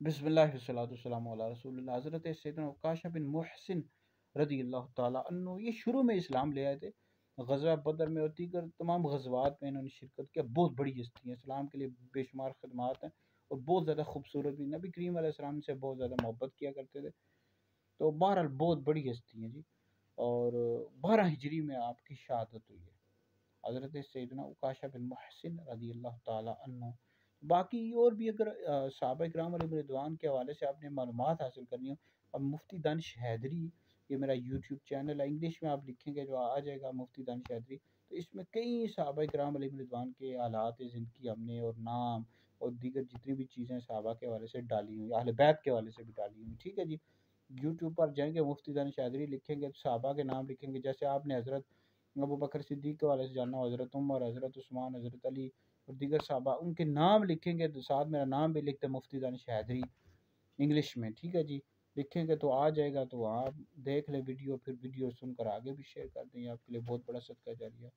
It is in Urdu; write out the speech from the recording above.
بسم اللہ والصلاۃ والسلام علی رسول اللہ حضرت سیدنا عکاشہ بن محسن رضی اللہ تعالیٰ عنہ یہ شروع میں اسلام لے آئے تھے۔ غزوہ بدر میں اور دیگر تمام غزوات میں انہوں نے شرکت کیا۔ بہت بڑی ہستی ہیں، اسلام کے لیے بے شمار خدمات ہیں اور بہت زیادہ خوبصورت بھی، نبی کریم علیہ السلام سے بہت زیادہ محبت کیا کرتے تھے۔ تو بہرحال بہت بڑی ہستی ہیں جی، اور 12 ہجری میں آپ کی شہادت ہوئی ہے، حضرت سیدنا عکاشہ بن محسن رضی اللہ تعالیٰ عنہ۔ باقی اور بھی اگر صحابہ کرام علیہ رضوان کے حوالے سے آپ نے معلومات حاصل کرنی ہو، اب مفتی دانش حیدری، یہ میرا یوٹیوب چینل ہے، انگلش میں آپ لکھیں گے جو آ جائے گا مفتی دانش حیدری، تو اس میں کئی صحابہ کرام علیہ رضوان کے حالات زندگی ہم نے اور نام اور دیگر جتنی بھی چیزیں صحابہ کے حوالے سے ڈالی ہوئی، اہل بیت کے حوالے سے بھی ڈالی ہوئی، ٹھیک ہے جی۔ یوٹیوب پر جائیں گے مفتی دانش حیدری لکھیں گے تو صحابہ کے نام لکھیں گے، جیسے آپ نے حضرت ابو بکر صدیق کے حوالے سے جاننا ہو، حضرت عمر، حضرت عثمان، حضرت علی اور دیگر صحابہ، ان کے نام لکھیں گے تو ساتھ میرا نام بھی لکھتے مفتی دانش حیدری انگلش میں، ٹھیک ہے جی۔ لکھیں گے تو آ جائے گا، تو آپ دیکھ لیں ویڈیو، پھر ویڈیو سن کر آگے بھی شیئر کر دیں، آپ کے لیے بہت بڑا صدقہ جاریہ ہے۔